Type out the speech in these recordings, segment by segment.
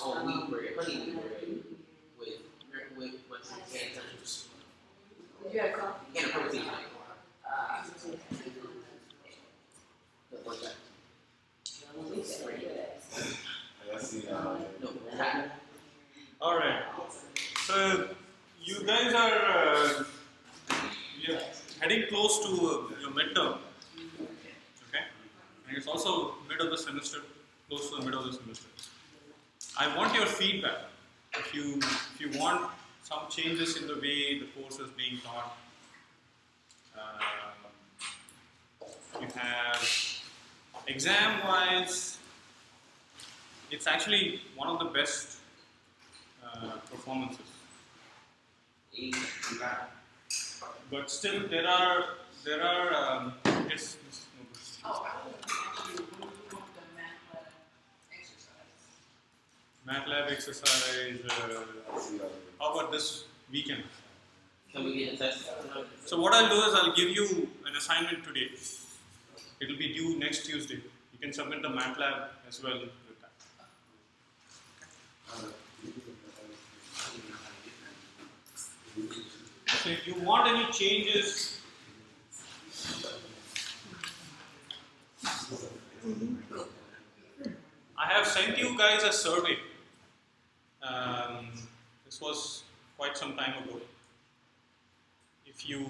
Oh, wheat bread, honey wheat bread with what's it? Did you have coffee? And a protein. What's that? No, cracker. All right. So you guys are you're heading close to your midterm, okay? And it's also mid of the semester, close to the mid of the semester. I want your feedback. If you want some changes in the way the course is being taught, you have exam-wise. It's actually one of the best performances. But still, there are yes. Oh, I was actually moved the MATLAB exercise. MATLAB exercise. How about this weekend? Can we get a test? So what I'll do is I'll give you an assignment today. It will be due next Tuesday. You can submit the MATLAB as well with that. So if you want any changes, I have sent you guys a survey. This was quite some time ago. If you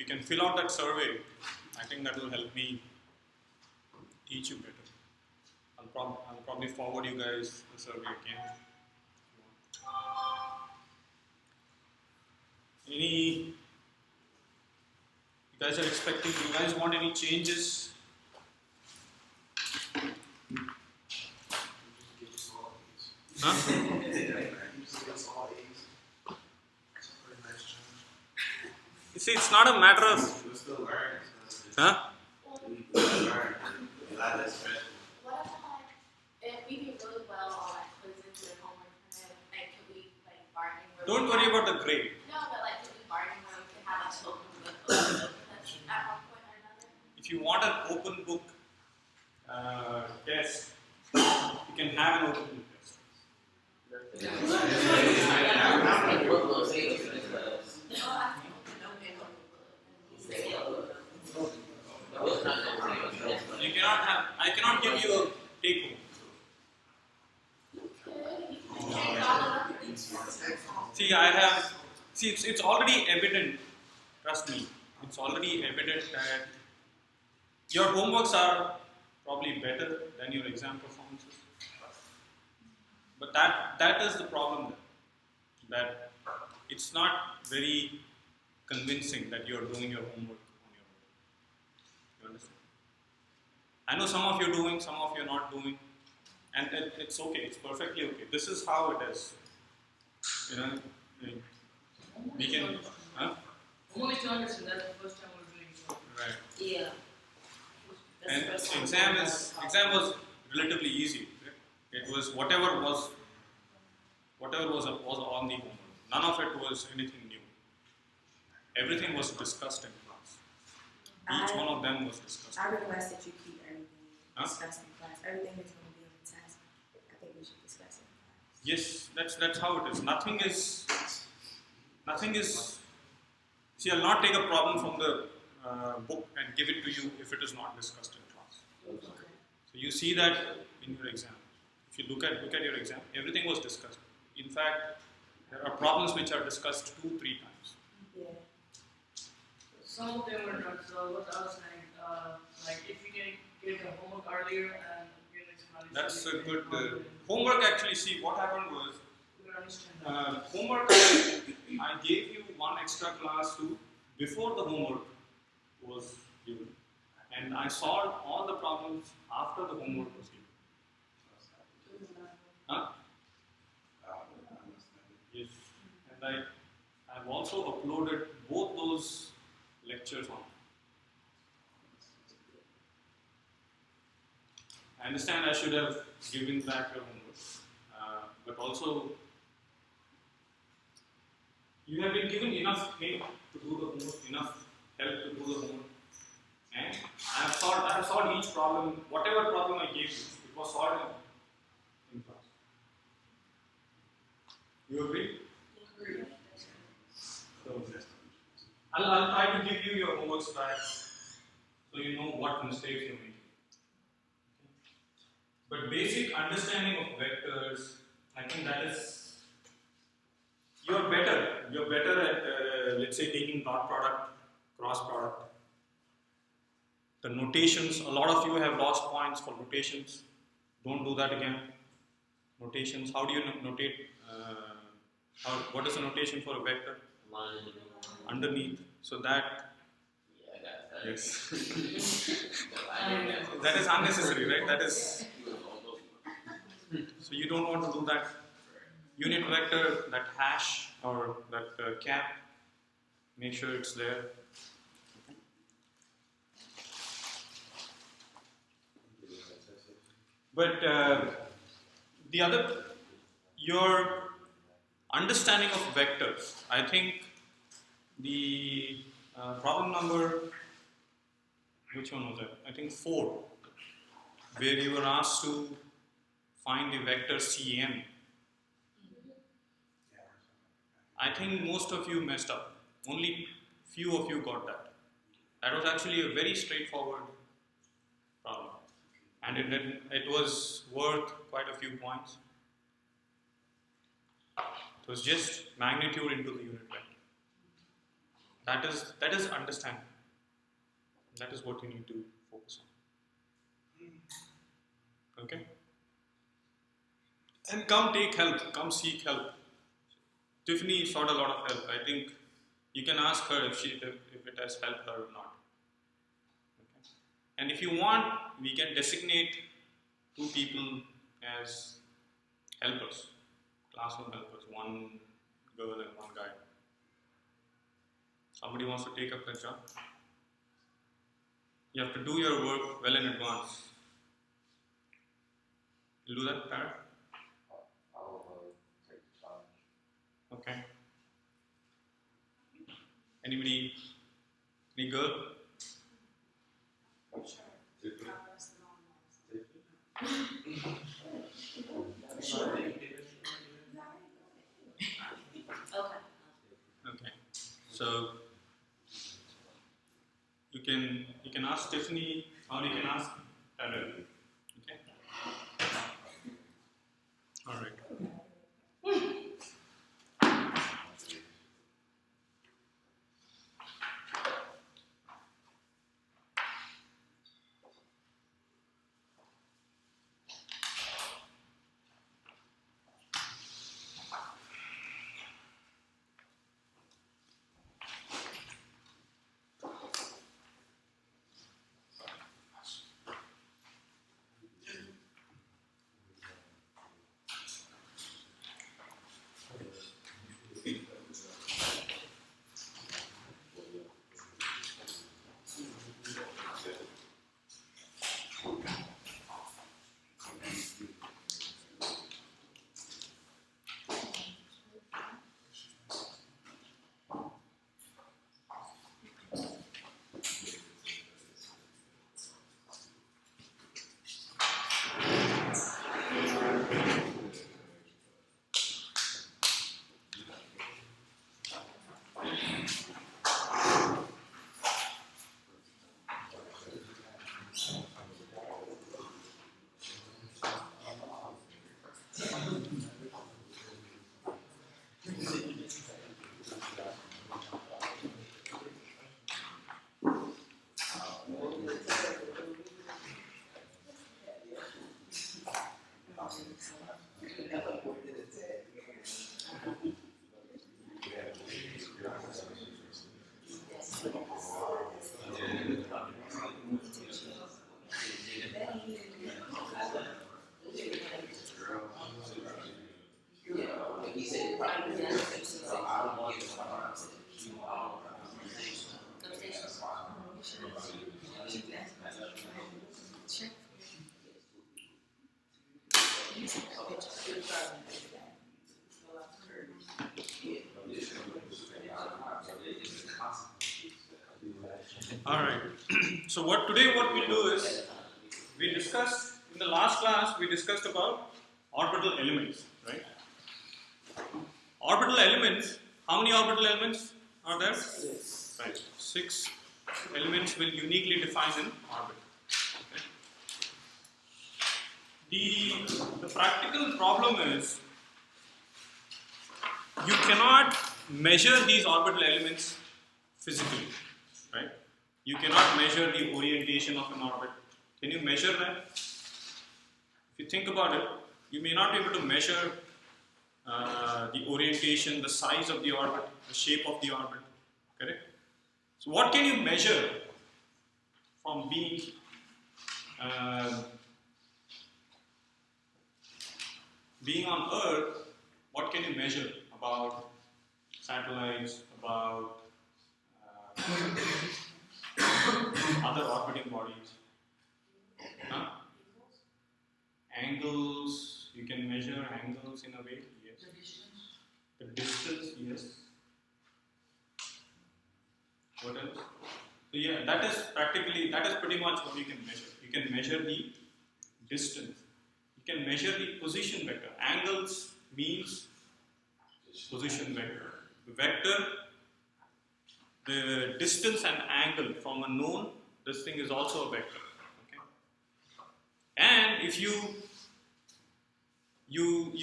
can fill out that survey, I think that will help me teach you better. I'll probably forward you guys the survey again. You guys are expecting, do you guys want any changes? Huh? You see, it's not a matter of. Huh? What if we do really well on like quizzes and homework, like could we like bargain? Don't worry about the grade. No, but like could we bargain where we can have like open book at one point or another? If you want an open book test, you can have an open book test. You cannot have. I cannot give you a take home. See, it's already evident. Trust me, it's already evident that your homeworks are probably better than your exam performances. But that is the problem. That it's not very convincing that you are doing your homework on your own. You understand? I know some of you are doing, some of you are not doing, and it's okay. It's perfectly okay. This is how it is. You know, we can. Huh? Only to understand that's the first time we're doing so. Right. Yeah. And exam was relatively easy. Right? It was whatever was on the homework. None of it was anything new. Everything was discussed in class. Each one of them was discussed. I request that you keep everything Huh? discussed in class. Everything that's going to be on the test, I think we should discuss it in class. Yes, that's how it is. Nothing is. See, I'll not take a problem from the book and give it to you if it is not discussed in class. Okay. So you see that in your exam. If you look at your exam, everything was discussed. In fact, there are problems which are discussed 2-3 times. Yeah. Some of them were not, so what I was saying, like if you can get the homework earlier and get it. That's a good homework. Actually, see what happened was We don't understand that. homework. I gave you one extra class too before the homework was given, and I solved all the problems after the homework was given. Huh? Yes, and I've also uploaded both those lectures on. I understand I should have given back your homework, but also you have been given enough help to do the homework, enough help to do the homework, and I have solved each problem, whatever problem I gave you, it was solved in class. You agree? So, I'll try to give you your homeworks back so you know what mistakes you're making. But basic understanding of vectors, I think that is, you're better. You're better at, let's say, taking dot product, cross product. The notations, a lot of you have lost points for notations. Don't do that again. Notations, how do you notate? What is the notation for a vector? Line. Underneath. So that, Yeah, I got that. yes. I did that. That is unnecessary, right? That is, He was all those. so you don't want to do that. Unit vector, that hash or that cap, make sure it's there. But the other, your understanding of vectors, I think the problem number, which one was that? I think 4, where you were asked to find the vector Cn. I think most of you messed up. Only few of you got that. That was actually a very straightforward problem. And it was worth quite a few points. It was just magnitude into the unit vector. That is understanding. That is what you need to focus on. Okay? And come take help, come seek help. Tiffany sought a lot of help. I think you can ask her if it has helped her or not. Okay? And if you want, we can designate 2 people as helpers, classroom helpers, 1 girl and 1 guy. Somebody wants to take up that job. You have to do your work well in advance. You'll do that, Parrot? I'll take the challenge. Okay. Anybody? Any girl? Okay. Okay. So you can ask Tiffany or you can ask Tara. Okay. All right. He said, probably, so I don't want to get All right. So what we'll do is, we discussed in the last class, we discussed about orbital elements, right? orbital elements, how many orbital elements are there? 6. Right. 6 elements will uniquely define an orbit. Okay. The practical problem is you cannot measure these orbital elements physically, right? You cannot measure the orientation of an orbit. Can you measure that? If you think about it, you may not be able to measure the orientation, the size of the orbit, the shape of the orbit, correct? So what can you measure from being on Earth? What can you measure about satellites, about other orbiting bodies? Huh? Angles, you can measure angles in a way, yes. The distance. The distance, yes. What else? So yeah, that is pretty much what you can measure. You can measure the distance. You can measure the position vector. Angles means position vector. The vector, the distance and angle from a known, this thing is also a vector. Okay? And if you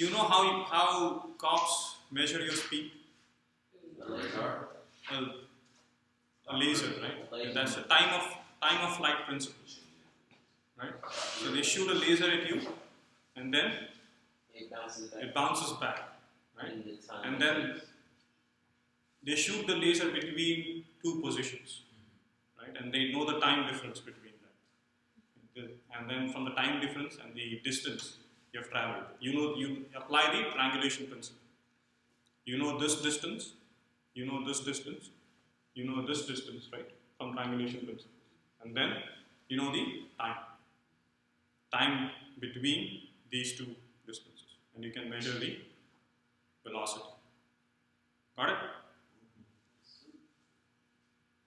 know how cops measure your speed? A laser, right? Laser. That's a time of flight principle, right? So they shoot a laser at you, and then It bounces back. it bounces back, right? In the time. And then they shoot the laser between two positions, right? And they know the time difference between them. And then from the time difference and the distance you have traveled, you apply the triangulation principle. You know this distance, you know this distance, you know this distance, right? From triangulation principle. And then you know the time between these two distances. And you can measure the velocity. Got it?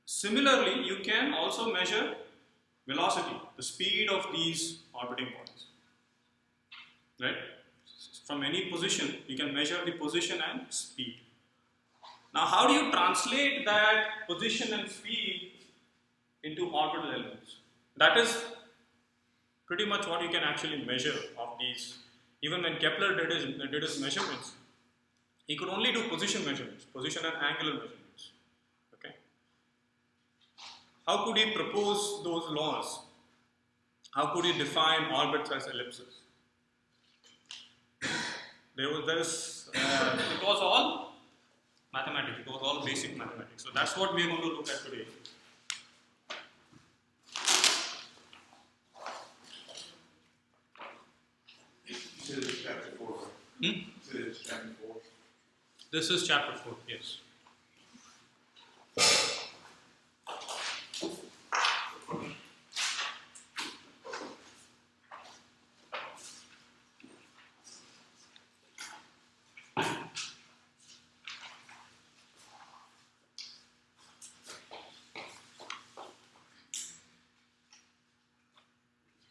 Similarly, you can also measure velocity, the speed of these orbiting bodies. Right? From any position, you can measure the position and speed. Now, how do you translate that position and speed into orbital elements? That is pretty much what you can actually measure of these. Even when Kepler did his measurements, he could only do position measurements, position and angular measurements. Okay. How could he propose those laws? How could he define orbits as ellipses? It was all mathematics. It was all basic mathematics. So that's what we are going to look at today. This is chapter 4. This is chapter 4. This is chapter 4, yes.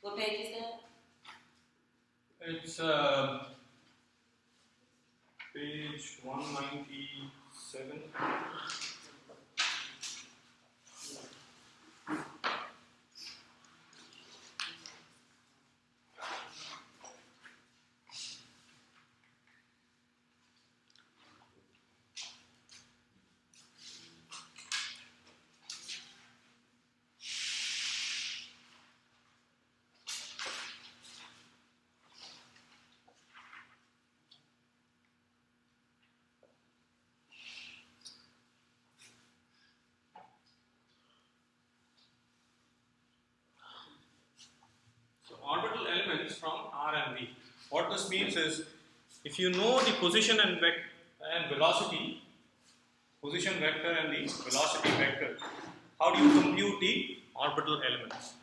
What page is that? It's page 197. Orbital elements from R and V. What this means is, if you know the position and velocity, position vector and the velocity vector, how do you compute the orbital elements?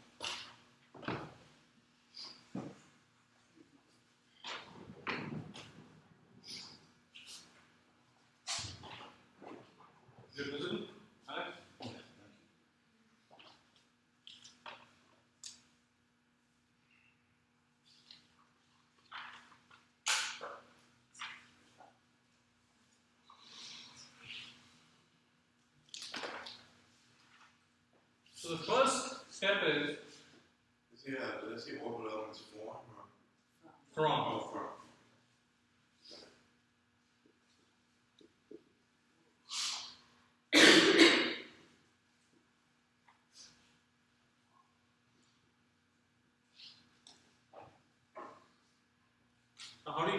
Is it visible? Alex?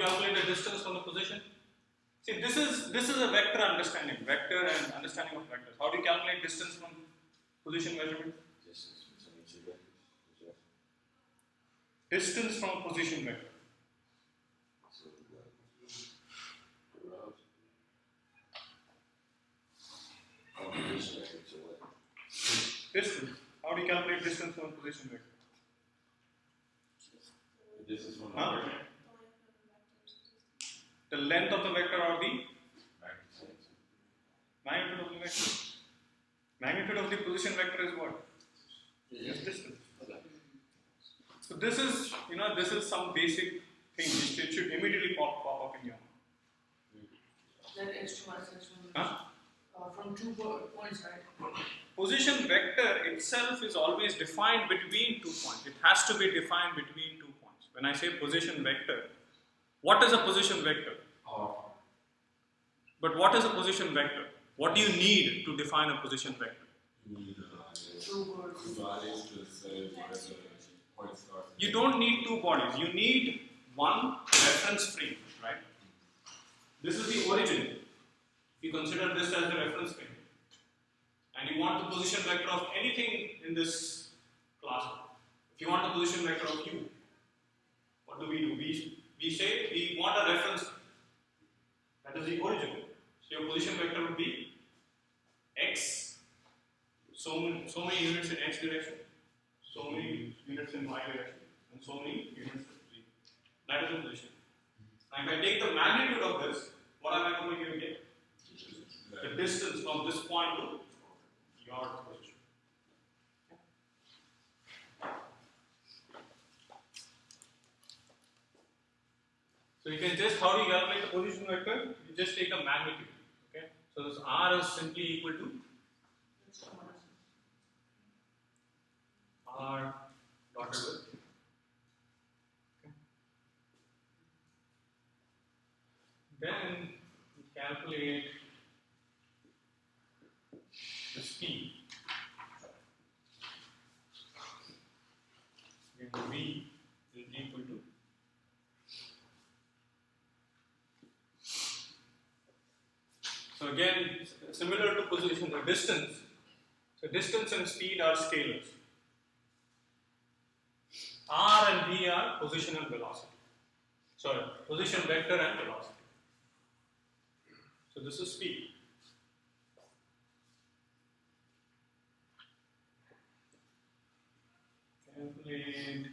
calculate the distance from the position? See, this is a vector understanding, vector and understanding of vectors. How do you calculate distance from position measurement? Distance between two vectors. Distance from a position vector. So we got position vector to what? Distance. How do you calculate distance from a position vector? The distance from the Huh? vector. The length of the vector or the Magnitude. magnitude of the vector. Magnitude of the position vector is what? Is distance. So this is, this is some basic thing which it should immediately pop up in your mind. Then x2 minus x1 Huh? from 2 points, right? Position vector itself is always defined between 2 points. It has to be defined between 2 points. When I say position vector, what is a position vector? But what is a position vector? What do you need to define a position vector? You need 2 words. two bodies to say where the point starts. You don't need 2 bodies. You need one reference frame, right? This is the origin. If you consider this as the reference frame, and you want the position vector of anything in this class, if you want the position vector of u, what do? We say we want a reference frame. That is the origin. So your position vector would be x, so many units in x direction, so many units in y direction, and so many units in z. That is the position. Now if I take the magnitude of this, what am I going to get? The distance from this point to your position. So you can just, how do you calculate the position vector? You just take a magnitude. Okay. So this r is simply equal to X2 minus r dotted with. Okay. Then you calculate the speed. And v is equal to so again, similar to position, the distance. So distance and speed are scalars. R and V are position and velocity. Sorry, position vector and velocity. So this is speed. Calculate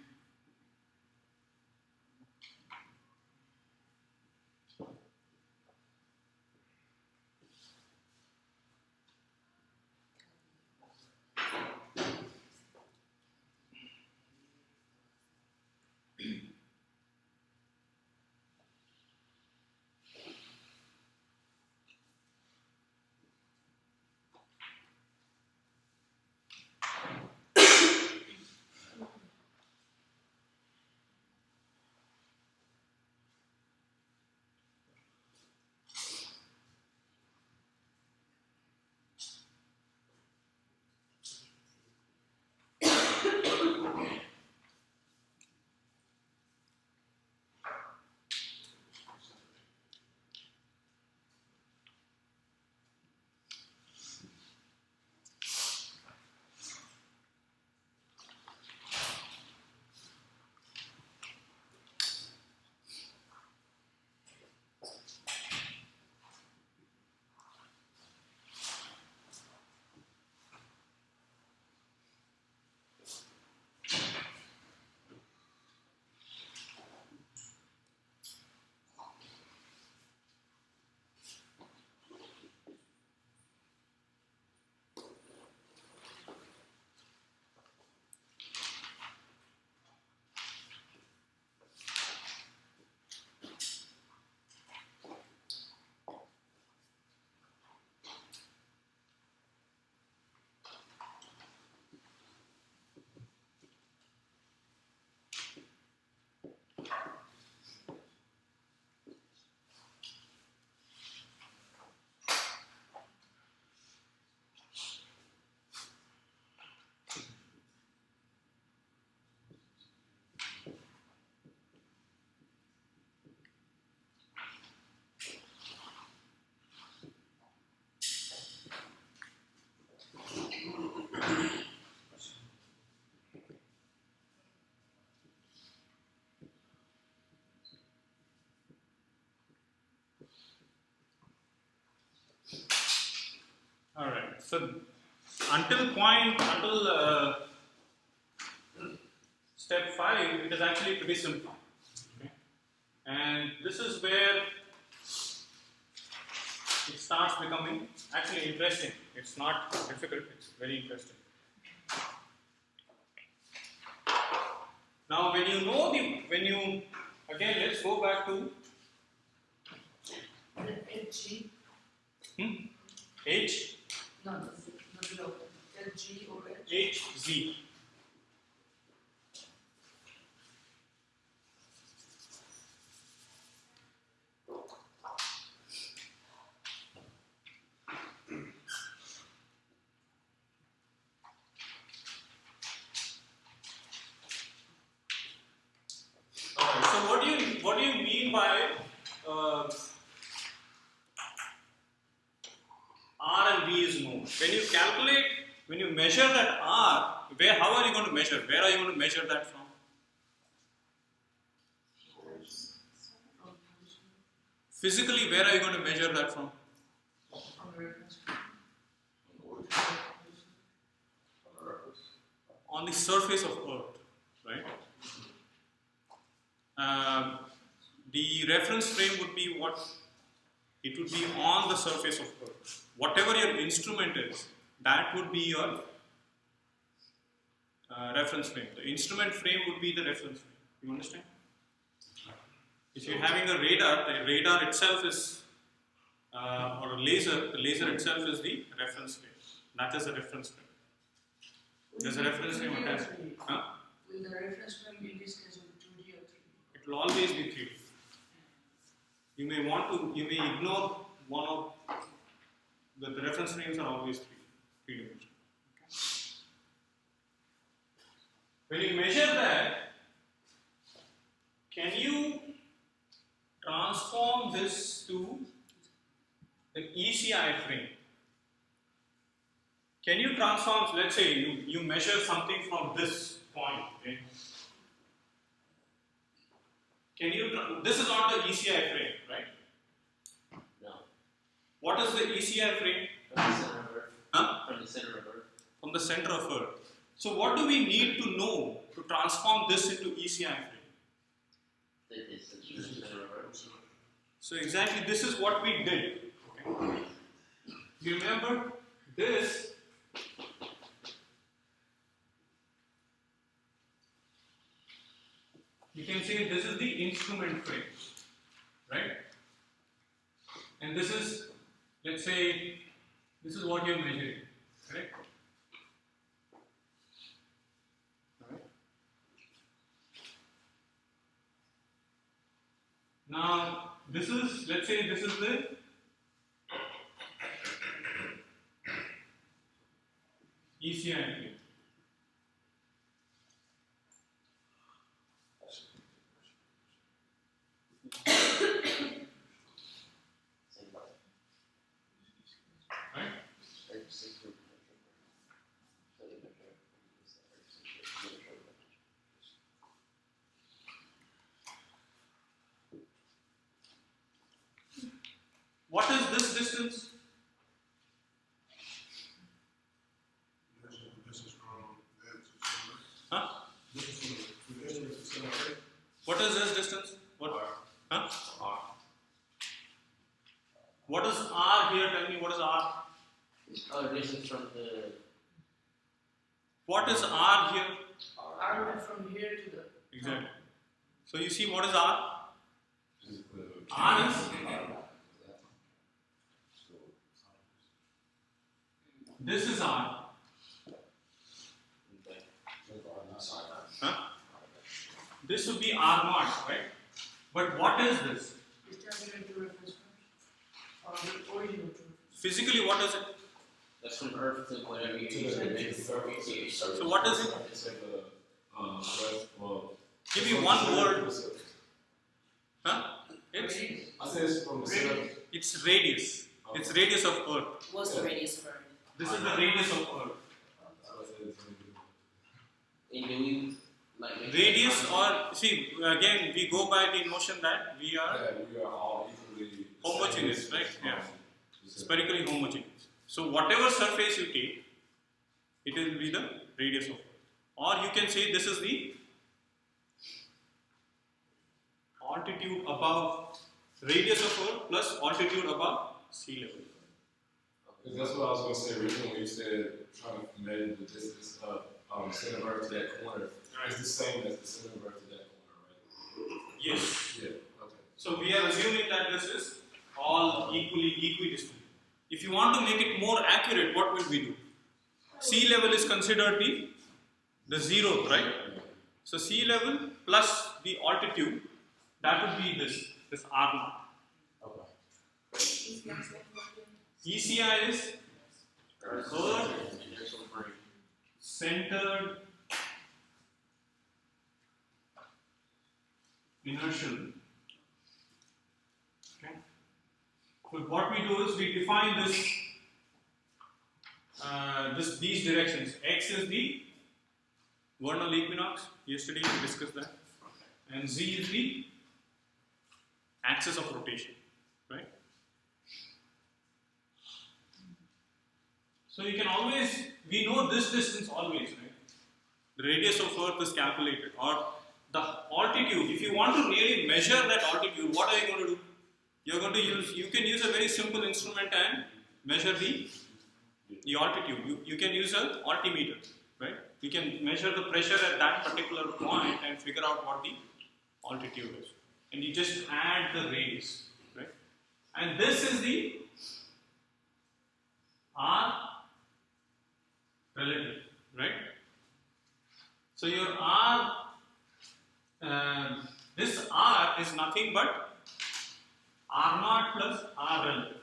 So until step 5, it is actually pretty simple. Okay? And this is where it starts becoming actually interesting. It's not difficult, it's very interesting. Now again, let's go back to HG? H, No, no, below. LG or H? HZ. Alright, so what do you mean by R and B is known? When you measure that R, how are you going to measure? Where are you going to measure that from? Physically, where are you going to measure that from? On the reference. On the surface of Earth, right? The reference frame would be what? It would be on the surface of Earth. Whatever your instrument is, that would be your reference frame. The instrument frame would be the reference frame. You understand? If you're having a radar, the radar itself is, or a laser, the laser itself is the reference frame. That is a reference frame. There's a reference frame attached. Huh? Will the reference frame in this case be 2D or 3D? It will always be 3D. You may ignore one of the reference frames are always 3 dimensional. Okay. When you measure that, can you transform this to the ECI frame? Can you transform, let's say you measure something from this point, okay? This is not the ECI frame, right? No. What is the ECI frame? From the center of Earth. Huh? From the center of Earth. From the center of Earth. So what do we need to know to transform this into ECI frame? That is the center of Earth. So exactly this is what we did. Okay. You remember this? You can say this is the instrument frame, right? And this is, let's say, this is what you're measuring, correct? Alright. Now, this is, let's say, this is the ECI frame. Right? What is this distance? Huh? What is this distance? What? Huh? What is R here? Tell me what is R? Oh, distance from the. What is R here? R went from here to the. Exactly. So you see what is R? R is this is R. Huh? This would be R naught, right? But what is this? Is that into reference frames? Or the original truth? Physically, what is it? That's from Earth to whatever you use. So what is it? It's like well, Give me one word. Huh? It's I say it's from the center. it's radius. It's radius of Earth. What's the radius of Earth? This is the radius of Earth. And do we like Radius or see again we go by the notion that we are We are all equally homogeneous, right? Yeah. Spherically homogeneous. So whatever surface you take, it will be the radius of Earth. Or you can say this is the altitude above, radius of Earth plus altitude above sea level. Because that's what I was going to say originally when you said trying to measure the distance of center of Earth to that corner. It's the same as the center of Earth to that corner, right? Yes. Yeah. Okay. So we are assuming that this is all equidistant. If you want to make it more accurate, what will we do? Sea level is considered the zero, right? So sea level plus the altitude, that would be this R0. Okay. ECI is Earth centered inertial. Okay. So what we do is we define these directions. X is the vernal equinox. Yesterday we discussed that, and Z is the axis of rotation. Right. So you can always, we know this distance always, right? The radius of Earth is calculated, or the altitude. If you want to really measure that altitude, what are you going to do? You're going to use, you can use a very simple instrument and measure the altitude. You can use an altimeter, right? You can measure the pressure at that particular point and figure out what the altitude is. And you just add the radius, right? And this is the R relative, right? So your R, this R is nothing but R0 plus R relative.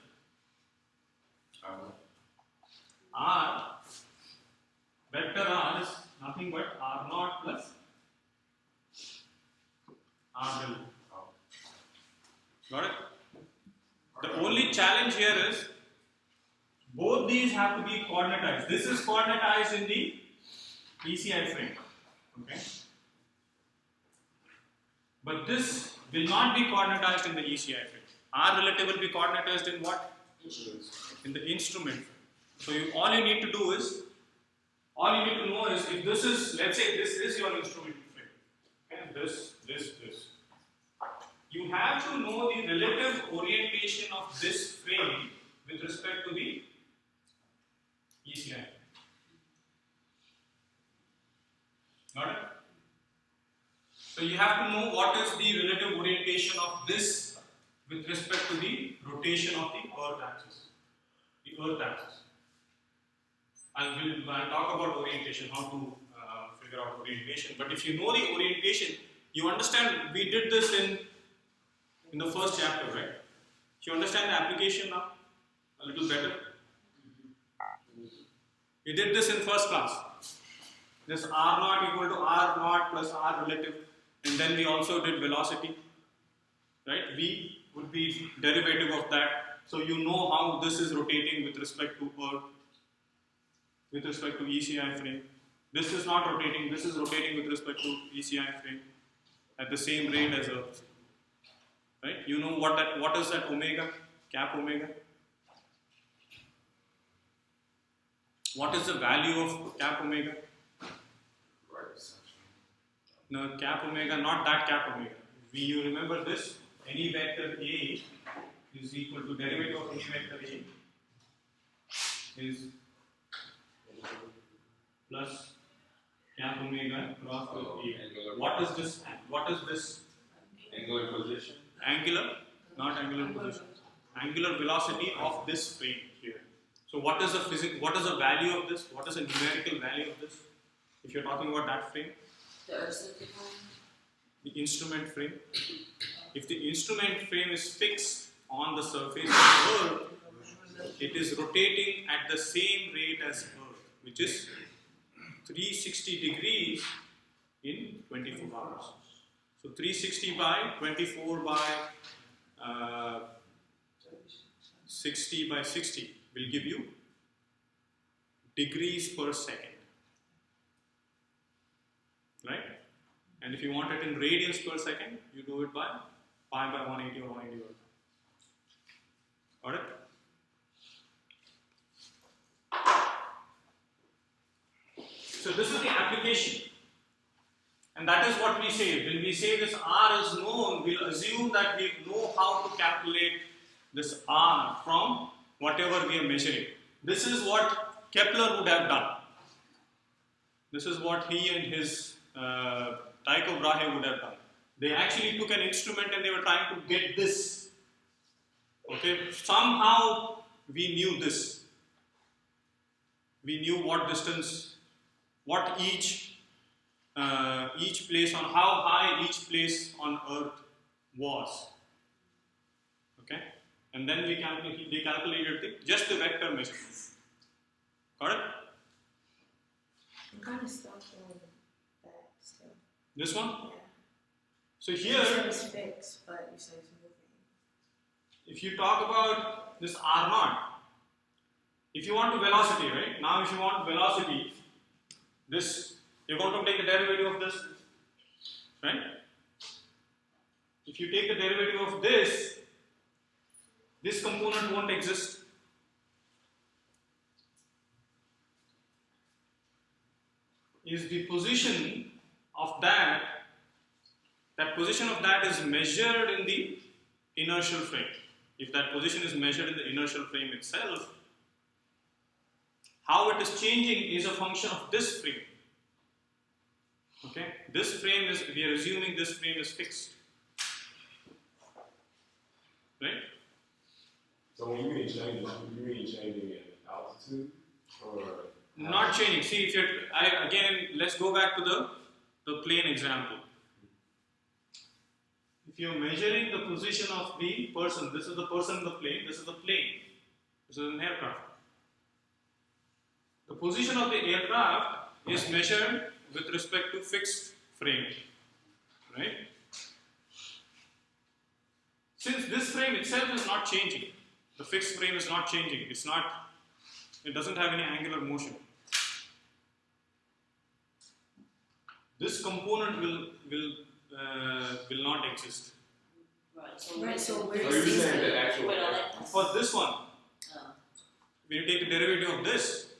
R, vector R is nothing but R0 plus R relative. Got it? The only challenge here is both these have to be coordinatized. This is coordinatized in the ECI frame. Okay? But this will not be coordinatized in the ECI frame. R relative will be coordinatized in what? In the instrument frame. So all you need to know is if this is, let's say this is your instrument frame. And this. You have to know the relative orientation of this frame with respect to the ECI. Got it? So you have to know what is the relative orientation of this with respect to the rotation of the Earth axis. The Earth axis. I'll talk about orientation, how to figure out orientation. But if you know the orientation, you understand. We did this in the first chapter, right? You understand the application now a little better. We did this in first class. This R0 equal to R0 plus R relative, and then we also did velocity, right? V would be derivative of that, so you know how this is rotating with respect to Earth, with respect to ECI frame. This is not rotating, this is rotating with respect to ECI frame at the same rate as Earth. Right? You know what is that omega, cap omega? What is the value of cap omega? No, cap omega, not that cap omega. You remember this? Any vector A is equal to derivative of any vector A is plus cap omega cross with A. What is this? What is this? Angular position. Angular, not angular position. Angular velocity of this frame here. So what is the physics? What is the value of this? What is the numerical value of this? If you're talking about that frame, the instrument frame. If the instrument frame is fixed on the surface of Earth, it is rotating at the same rate as Earth, which is 360 degrees in 24 hours. So 360 by 24 by 60 by 60 will give you degrees per second. Right? And if you want it in radians per second, you do it by pi by 180 or 180. Got it? this is the application. And that is what we say. When we say this R is known, we'll assume that we know how to calculate this R from whatever we are measuring. This is what Kepler would have done. This is what he and his Tycho Brahe would have done. They actually took an instrument and they were trying to get this. Okay, somehow we knew this. We knew what distance, what each place on how high each place on Earth was. Okay, and then they calculated just the vector measurement. Got it? I'm kind of stuck on that still. This one. Yeah. So You here, said it's fixed, but you said it's moving. if you talk about this R naught, if you want velocity, right? Now, if you want velocity, this you're going to take the derivative of this, right? If you take the derivative of this component won't exist. Is the position of that position of that is measured in the inertial frame. If that position is measured in the inertial frame itself, how it is changing is a function of this frame. Okay, this frame is, we are assuming this frame is fixed, right? So when you mean changing, you mean changing in altitude or? Not changing. See, if you're, again, let's go back to the plane example. If you're measuring the position of the person, this is the person in the plane, this is the plane, this is an aircraft. The position of the aircraft is measured with respect to fixed frame, right? Since this frame itself is not changing, the fixed frame is not changing, it doesn't have any angular motion. This component will not exist. Right, So where So is you're this? saying the actual. For this one, when you take the derivative of this,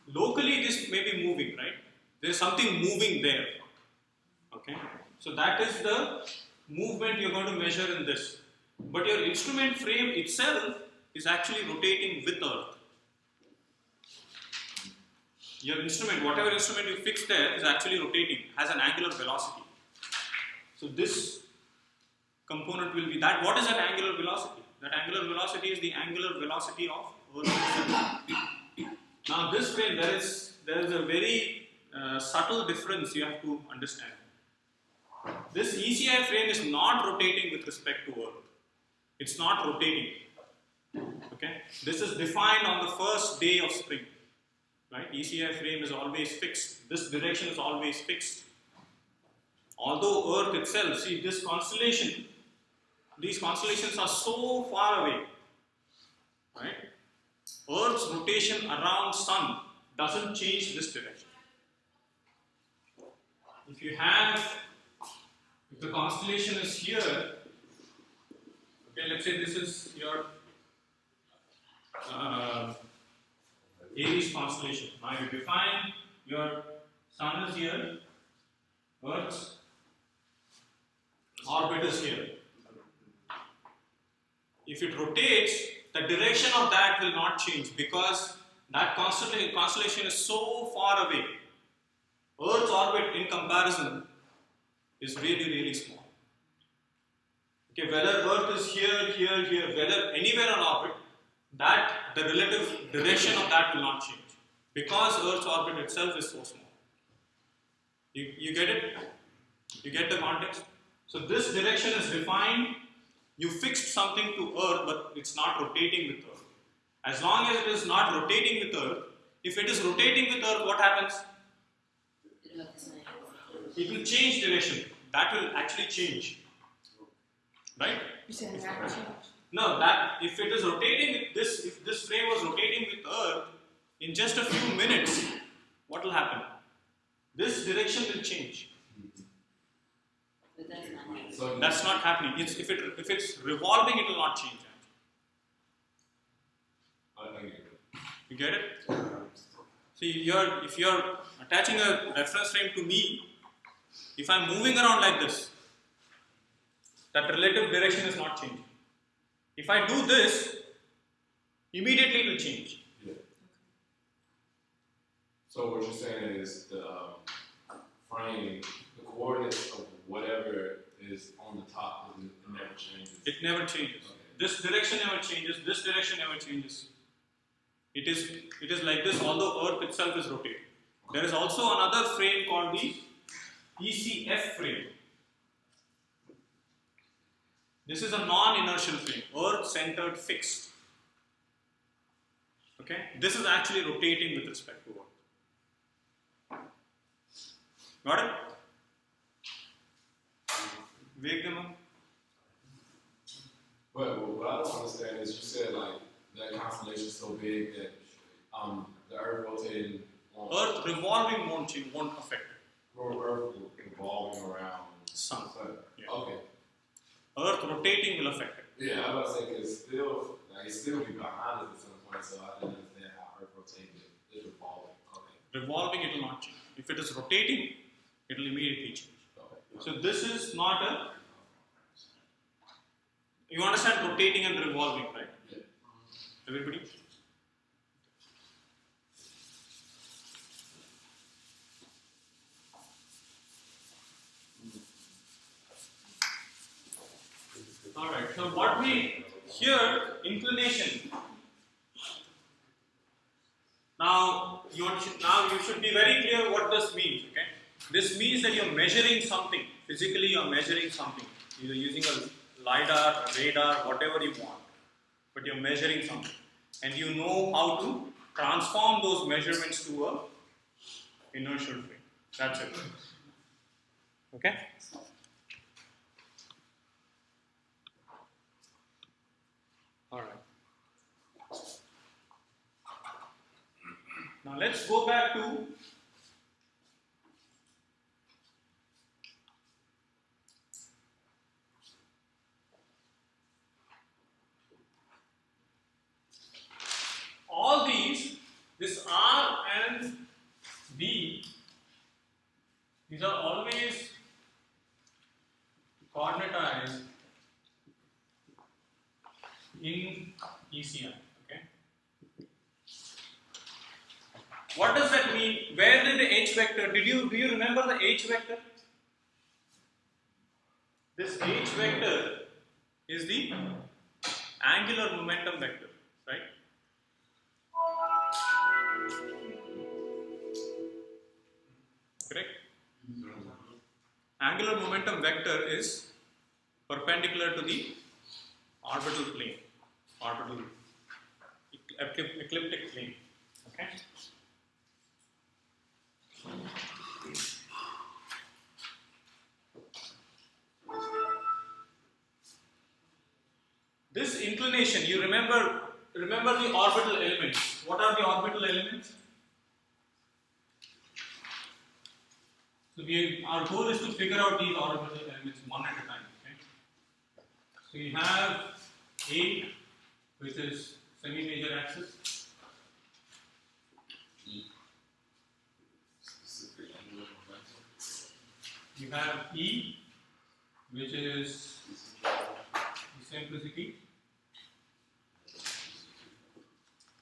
locally this may be moving, right? There is something moving there. Okay, so that is the movement you're going to measure in this. But your instrument frame itself is actually rotating with Earth. Your instrument, whatever instrument you fix there, is actually rotating, has an angular velocity. So this component will be that. What is that angular velocity? That angular velocity is the angular velocity of Earth itself. Now this frame, there is a very subtle difference you have to understand. This ECI frame is not rotating with respect to Earth. It's not rotating. Okay, this is defined on the first day of spring. Right, ECI frame is always fixed. This direction is always fixed. Although Earth itself, see this constellation, these constellations are so far away. Right, Earth's rotation around Sun doesn't change this direction. If the constellation is here, okay, let's say this is your Aries constellation. Now you define your Sun is here, Earth's orbit is here. If it rotates, the direction of that will not change because that constellation is so far away. Earth's orbit in comparison is really, really small. Okay, whether Earth is here, whether anywhere on orbit, the relative direction of that will not change because Earth's orbit itself is so small. You get it? You get the context? So this direction is defined. You fixed something to Earth, but it's not rotating with Earth. As long as it is not rotating with Earth, if it is rotating with Earth, what happens? It will change direction. That will actually change. Right? You said that would change. No, that if it is rotating with this, if this frame was rotating with Earth, in just a few minutes, what will happen? This direction will change. But that's not happening. So That's not happening. If it's revolving, it will not change. I get it. You get it? See, if you're attaching a reference frame to me, if I'm moving around like this, that relative direction is not changing. If I do this, immediately it will change. Yeah. So what you're saying is the frame, the coordinates of whatever is on the top, it never changes. It never changes. Okay. This direction never changes. This direction never changes. It is like this, although Earth itself is rotating. There is also another frame called the ECF frame. This is a non-inertial frame, Earth-centered fixed. Okay, this is actually rotating with respect to Earth. Got it? Wake them up. But what I don't understand is you said like that constellation is so big that the Earth rotating on Earth revolving won't affect it. Earth revolving around Sun. Yeah. Okay. Earth rotating will affect it. Yeah, I was about to say because still like it still be behind us at some point, so I didn't understand how Earth rotating is revolving. Okay. Revolving, it will not change. If it is rotating, it will immediately change. Okay. So this is not a. You understand rotating and revolving, right? Yeah. Everybody? Alright, so what we here, inclination. Now you should be very clear what this means, okay? This means that you're measuring something. Physically you're measuring something. Either using a LiDAR, a radar, whatever you want. But you're measuring something. And you know how to transform those measurements to a inertial frame. That's it. Okay? Alright. Now let's go back to all these, this R and B, these are always coordinatized in ECI. Okay. What does that mean? Where did the H vector? Do you remember the H vector? This H vector is the angular momentum vector, right? Correct? Angular momentum vector is perpendicular to the orbital plane, orbital ecliptic plane. Okay. This inclination, you remember the orbital elements. What are the orbital elements? So our goal is to figure out these orbital elements one at a time. Okay? So you have A, which is semi-major axis. You have E, which is eccentricity.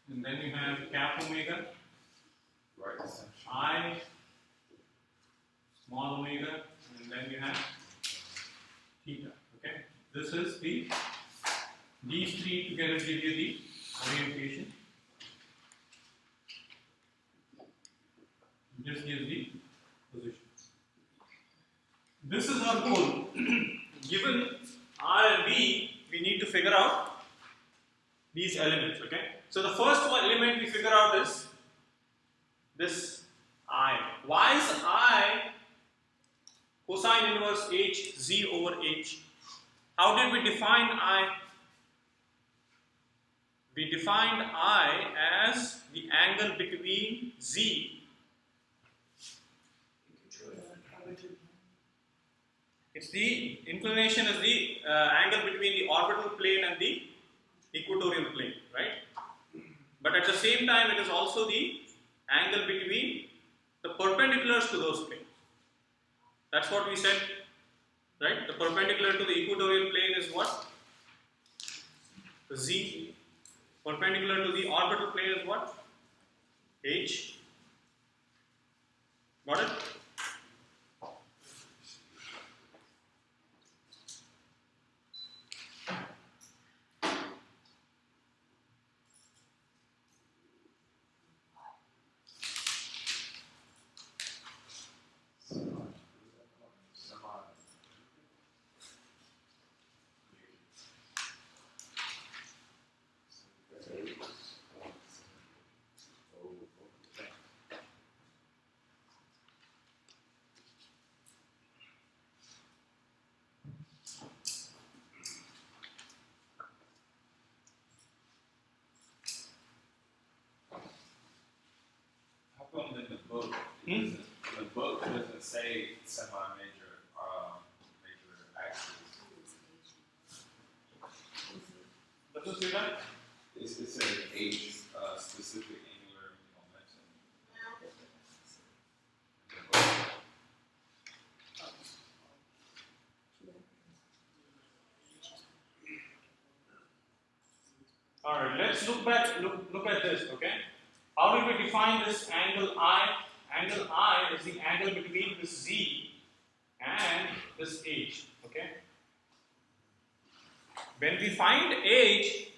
And then you have cap omega, Right. I, small omega, and then you have theta. Okay, this is these three together give you the orientation. This gives the position. This is our goal. Given R and B, we need to figure out these elements. Okay, so the first one element we figure out is this I. Why is I cosine inverse H Z over H? How did we define I? We defined I as the angle between Z. It's the inclination is the angle between the orbital plane and the equatorial plane, right? But at the same time, it is also the angle between the perpendiculars to those planes. That's what we said, right? The perpendicular to the equatorial plane is what? Z. Perpendicular to the orbital plane is what? H. Got it? How come in the book, Hmm? the book doesn't say semi-major, major axis? Does it say that? It says H, specific angular momentum. In the book. Alright, let's look at this, okay? How do we define this angle I? Angle I is the angle between this Z and this H, okay? When we find H,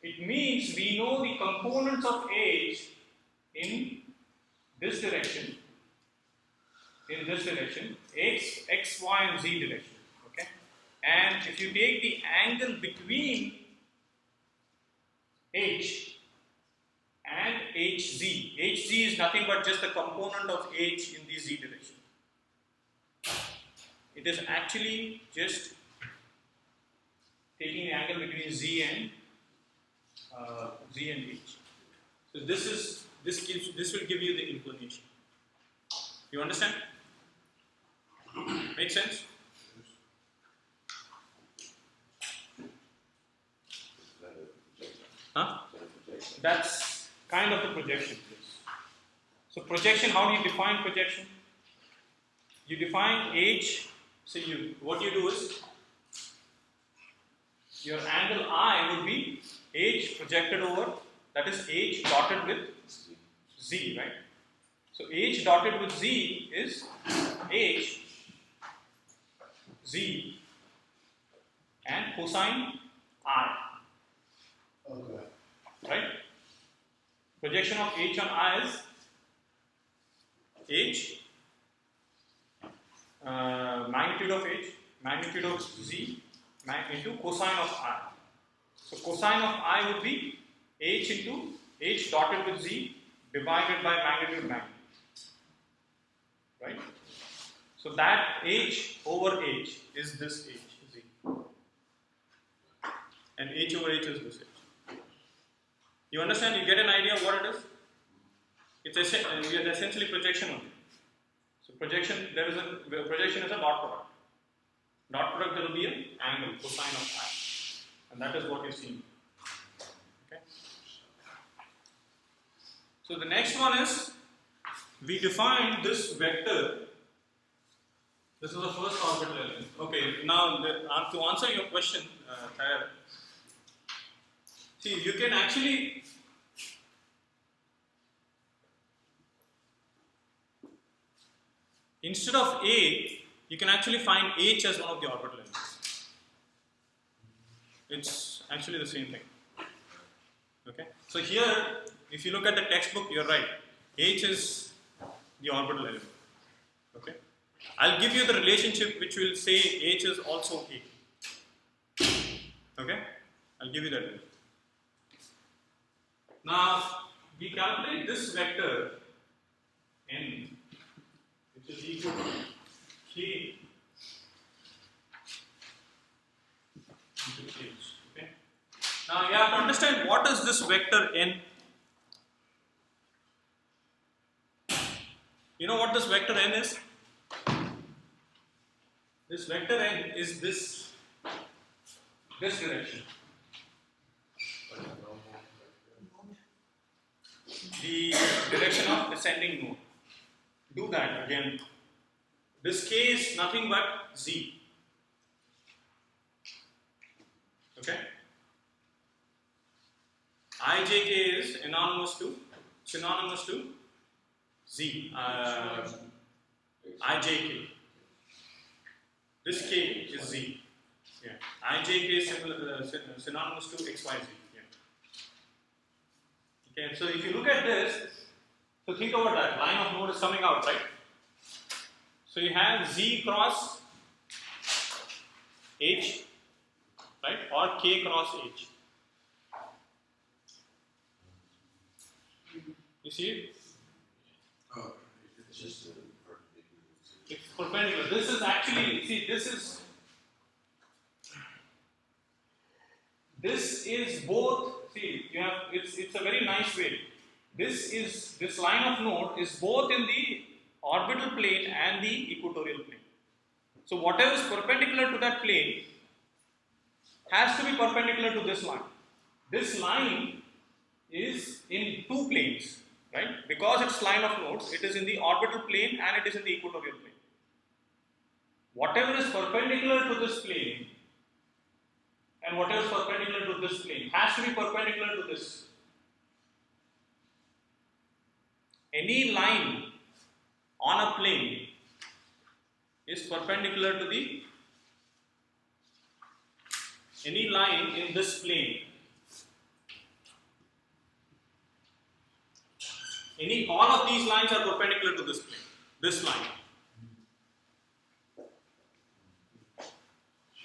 it means we know the components of H in this direction, X, Y, and Z direction, okay? And if you take the angle between H and HZ. HZ is nothing but just the component of H in the Z direction. It is actually just taking the angle between Z and H. So this will give you the inclination. You understand? Make sense? Huh? That's kind of the projection. Yes. So projection, how do you define projection? You define H. So what you do is your angle I would be H projected over, that is H dotted with Z, right? So H dotted with Z is H, Z, and cosine I. Okay. Right? Projection of H on I is H, magnitude of H, magnitude of Z, into cosine of I. So cosine of I would be H into H dotted with Z divided by magnitude. Right? So that H over H is this H, Z. And H over H is this H. You understand? You get an idea of what it is? It's essentially projection only. So projection is a dot product. Dot product, there will be an angle, cosine of I, and that is what you see. Okay. So the next one is we define this vector. This is the first orbital element. Okay. Now to answer your question, Tyler. See, you can actually instead of A, you can actually find H as one of the orbital elements. It's actually the same thing. Okay. So here, if you look at the textbook, you're right. H is the orbital element. Okay. I'll give you the relationship which will say H is also A. Okay. I'll give you that. Now, we calculate this vector n, which is equal to k into h. Okay. Now, you have to understand what is this vector n. You know what this vector n is? This vector n is this direction. the direction of ascending node. Do that again. This k is nothing but z. Okay? ijk is synonymous to z. ijk. This k is z. Yeah. ijk is synonymous to xyz. Yeah. Okay. So if you look at this, so think about that. Line of node is coming out, right? So you have z cross h, right, or k cross h. You see it? Oh, It's just a perpendicular to. It's perpendicular. This is actually, see, this is both, see, you have, it's a very nice way. This line of node is both in the orbital plane and the equatorial plane. So whatever is perpendicular to that plane has to be perpendicular to this line. This line is in two planes, right? Because it's line of nodes, it is in the orbital plane and it is in the equatorial plane. Whatever is perpendicular to this plane and whatever is perpendicular to this plane has to be perpendicular to this. Any line on a plane is perpendicular to the, any line in this plane, all of these lines are perpendicular to this plane, this line.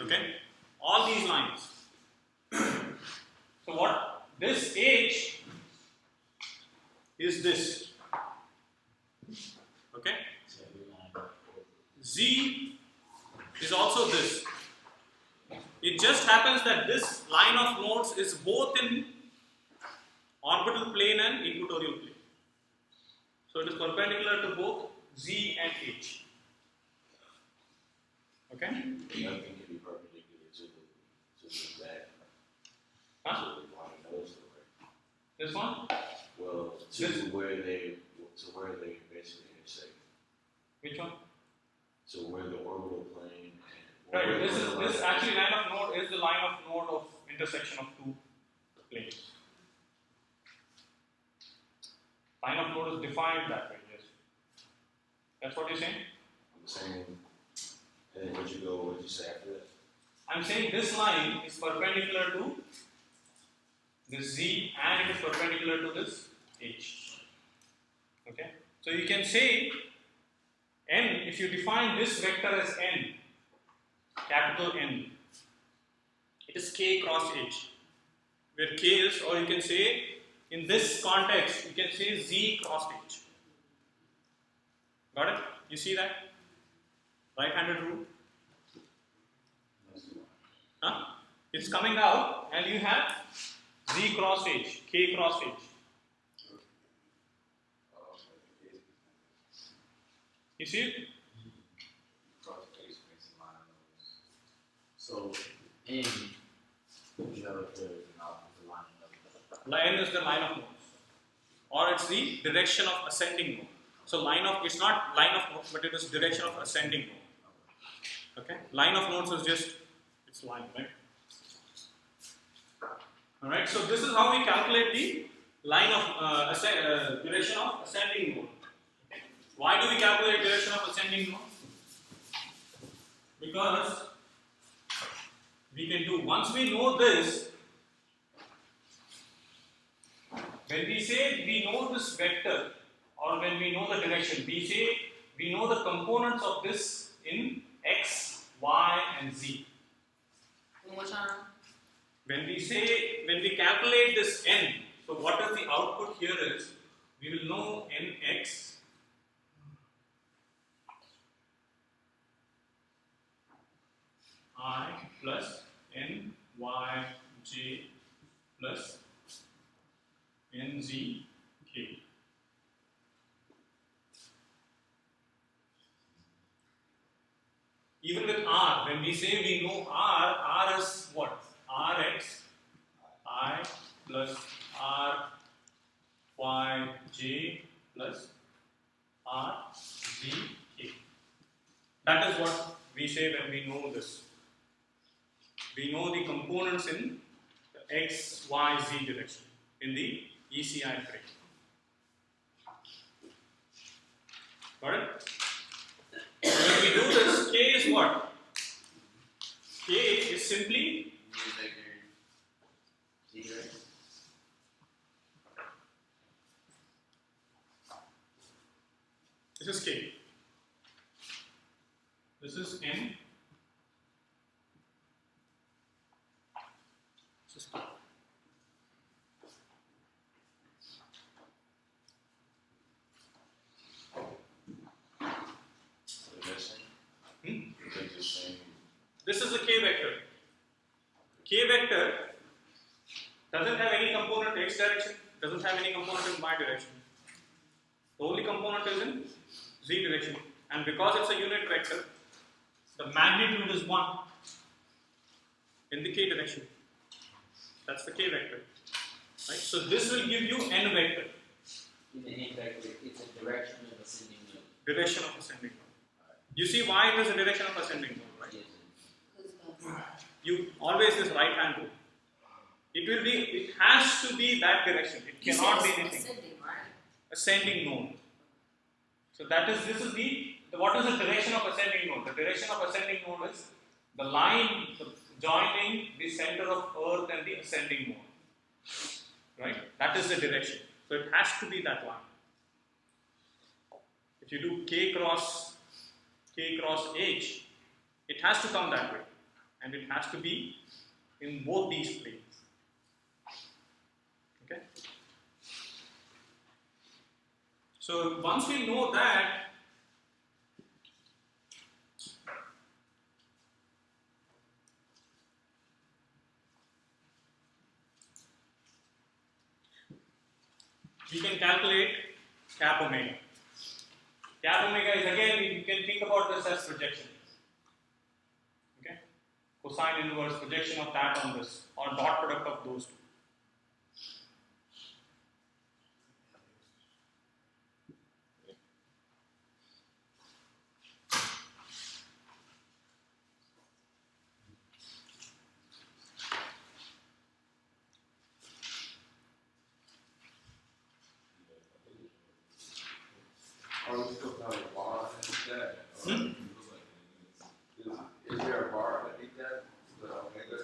Okay? All these lines. So what this h is this. Okay? Z is also this. It just happens that this line of nodes is both in orbital plane and equatorial plane. So it is perpendicular to both Z and H. Okay? Nothing can be perpendicular to the back. Huh? To the line of nodes, right? This one? Well, This- to where they basically intersect. Which one? So where the orbital plane and Right. where This the is line this of- actually line of node is the line of node of intersection of two planes. Line of node is defined that way. Yes. That's what you're saying. I'm saying, and then what you say after that? I'm saying this line is perpendicular to this Z and it is perpendicular to this H. Okay? So you can say n, if you define this vector as n, capital N, it is k cross H, where k is, or you can say in this context, you can say Z cross H. Got it? You see that? Right-handed rule? Huh? It's coming out and you have Z cross H, K cross H. You see it? So, N, you know, the line of N is the line of nodes, or it's the direction of ascending node. So line of, it's not line of nodes, but it is direction of ascending node. Okay, line of nodes is just its line, right? All right. So this is how we calculate the line of direction of ascending node. Okay. Why do we calculate direction of ascending node? Because we can do, once we know this, when we say we know this vector, or when we know the direction, we say we know the components of this in x, y, and z. One more time. When we calculate this n, so what is the output here is, we will know nx I plus n y j plus n z k. Even with r, when we say we know r is what? Rx I plus r y is what we say when we know this. We know the components in the x, y, z direction in the ECI frame. Got it? When we do this, k is what? K is simply Z, right? this is k. This is n. This is k. This is a k vector. K vector doesn't have any component x direction, doesn't have any component in y direction. The only component is in z direction, and because it's a unit vector, the magnitude is 1 in the k direction. That's the k vector. Right? So this will give you n vector, In the n vector, it's a direction of ascending node. direction of ascending node. You see why it is a direction of ascending node, right? Yes. You always this right hand rule. It has to be that direction. It cannot be anything. Ascending, right? Ascending node. So this is what is the direction of ascending node? The direction of ascending node is the line joining the center of earth and the ascending node. Right? That is the direction. So it has to be that line. If you do k cross h, it has to come that way. And it has to be in both these planes. Okay? So once we know that, we can calculate cap omega. Cap omega is again, you can think about this as projection. Okay? Cosine inverse projection of that on this, or dot product of those two. Are we still talking bar underneath that? Hmm? Is there a bar underneath that? The omega?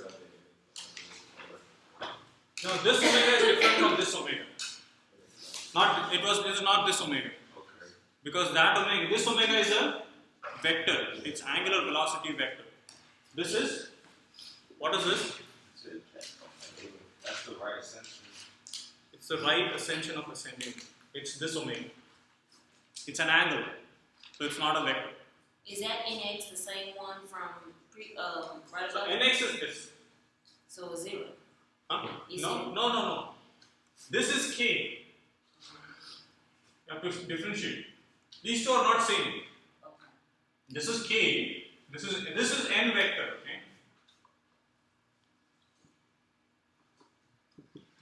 Now this omega is different from this omega. It is not this omega. Okay. Because this omega is a vector. It's angular velocity vector. This is, what is this? That's the right ascension. It's the right ascension of ascending. It's this omega. It's an angle. So it's not a vector. Is that NX the same one from right So above? nx is this. So it's 0. Huh? Is No. This is k. You have to differentiate. These two are not same. Okay. This is k. This is n vector. Okay?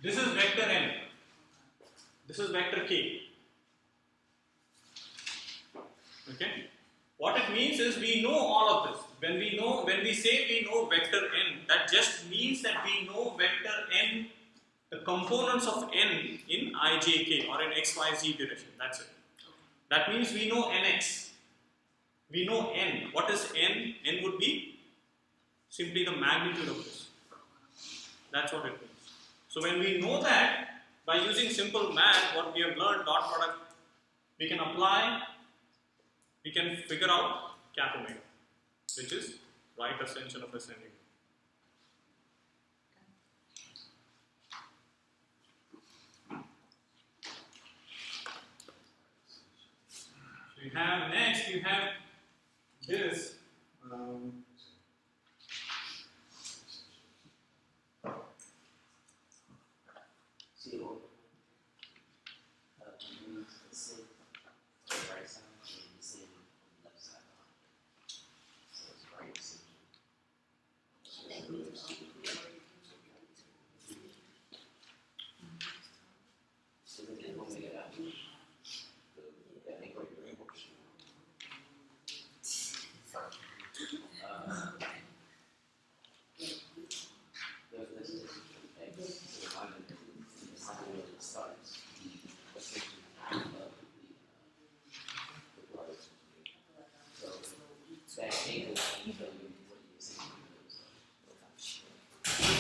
This is vector n. This is vector k. Okay? What it means is we know all of this. When we say we know vector n, that just means that we know vector n, the components of n in ijk or in xyz direction. That's it. That means we know nx. We know n. What is n? N would be simply the magnitude of this. That's what it means. So when we know that, by using simple math, what we have learned, dot product, we can apply, we can figure out cap omega, which is right ascension of ascending. So you have next, you have this. See, or use the sig on the right side and the sig on the left side. So it's right sig. So look at omega out. Yeah, they go to the proportion.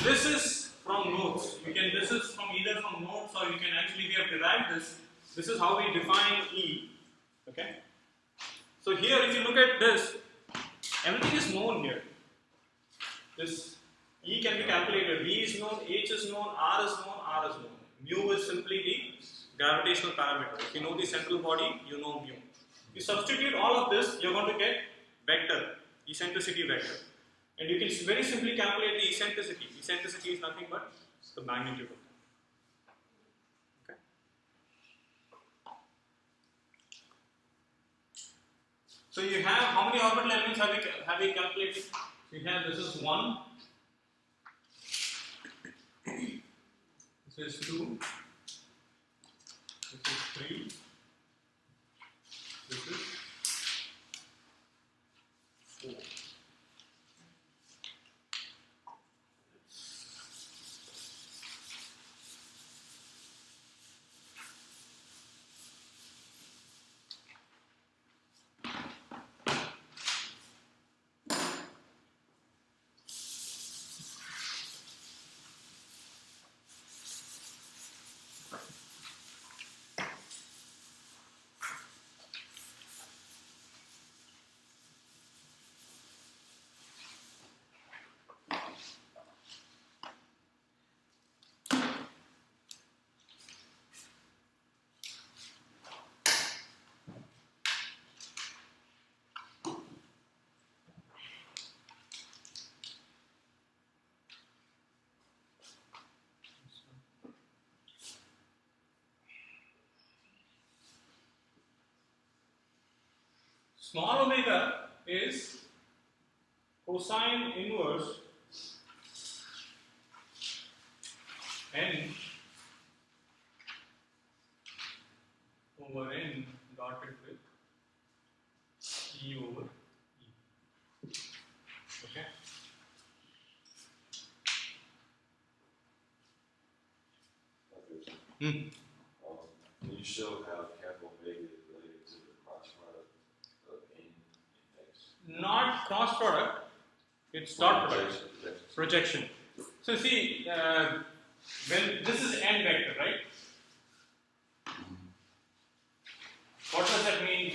this is from notes. This is from either from notes or you can actually, we have derived this. This is how we define E. Okay. So here, if you look at this, everything is known here. This E can be calculated. V is known, H is known, R is known, R is known. Mu is simply the gravitational parameter. If you know the central body, you know mu. You substitute all of this, you're going to get vector, eccentricity vector. And you can very simply calculate the eccentricity. Eccentricity is nothing but the magnitude of that. Okay. So you have, how many orbital elements have we calculated? You have, this is 1, this is 2, this is 3, this is 4. Small omega is cosine inverse n over n dotted with E over E. Okay. You show how capital omega is related to the cross product of n and x. Not cross product, it's dot product. Projection. So see, when this is n vector, right? What does that mean?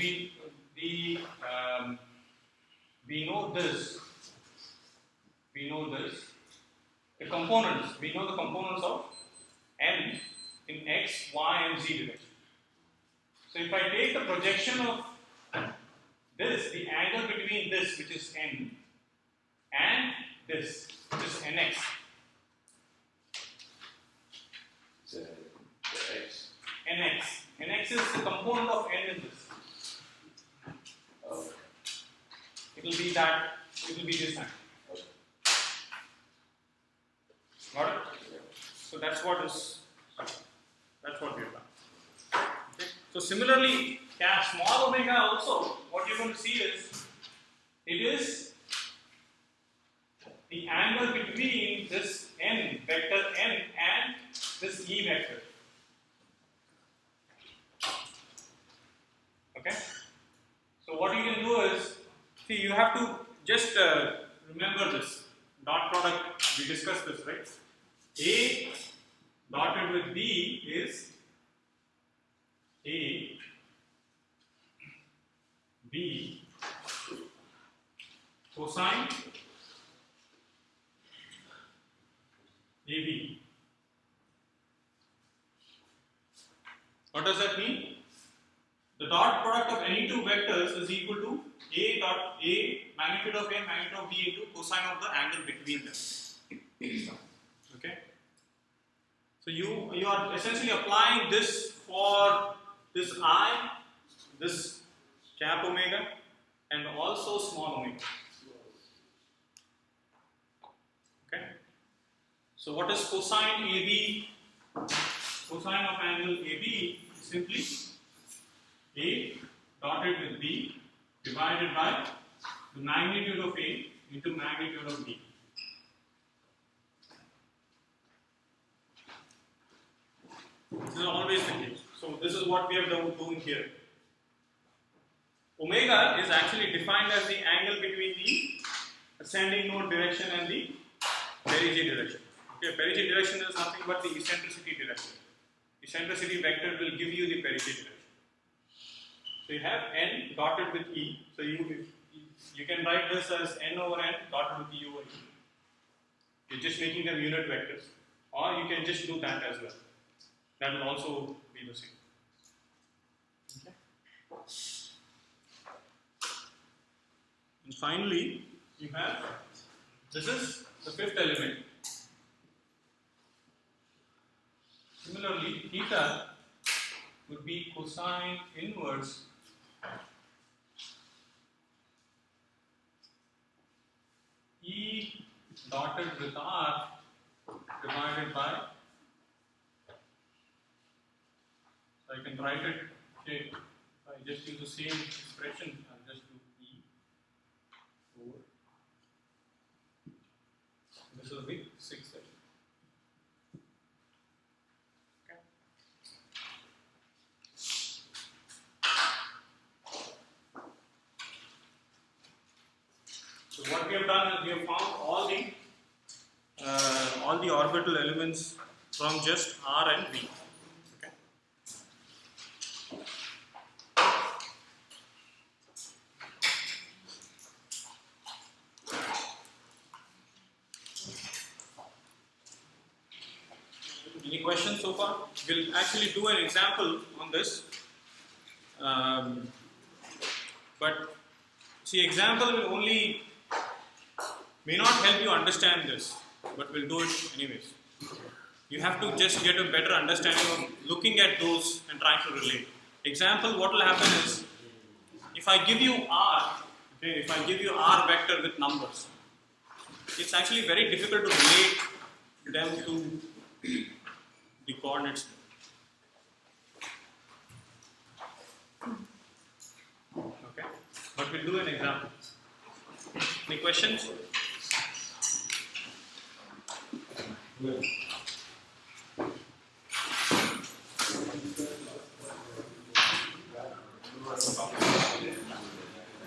We know this. We know this. The components. We know the components of n in x, y, and z direction. So if I take the projection of this, the angle between this, which is n, and this, which is nx. So the x. Nx. Nx is the component of n in this. Oh, It will be that, it will be this angle. okay. Got it? So that's what we have done. Okay. So similarly, small omega also, what you're going to see is, it is the angle between this n, vector n, and this E vector. Okay? So what you can do is, see, you have to just remember this. Dot product, we discussed this, right? A dotted with B is A, B, cosine AB. What does that mean? The dot product of any two vectors is equal to A dot A, magnitude of A, magnitude of B into cosine of the angle between them. Okay? So you are essentially applying this for this I, this cap omega, and also small omega. Okay? So what is cosine AB? Cosine of angle AB is simply A dotted with B divided by the magnitude of A into magnitude of B. This is always the case. So this is what we are doing here. Omega is actually defined as the angle between the ascending node direction and the perigee direction. Okay, perigee direction is nothing but the eccentricity direction. Eccentricity vector will give you the perigee direction. So you have n dotted with e. So you can write this as n over n dotted with e over e. You're just making them unit vectors, or you can just do that as well. That will also be the same. Okay. And finally, you have this is the fifth element. Similarly, theta would be cosine inverse E dotted with R divided by, so I can write it, okay, if I just use the same expression, I'll just do E over, this is the sixth element. So what we have done is we have found all the orbital elements from just R and V. Okay. Any questions so far? We'll actually do an example on this. But see, example will only may not help you understand this, but we'll do it anyways. You have to just get a better understanding of looking at those and trying to relate. Example, what will happen is, if I give you R, okay, if I give you R vector with numbers, it's actually very difficult to relate them to the coordinates. Okay, but we'll do an example. Any questions? Good.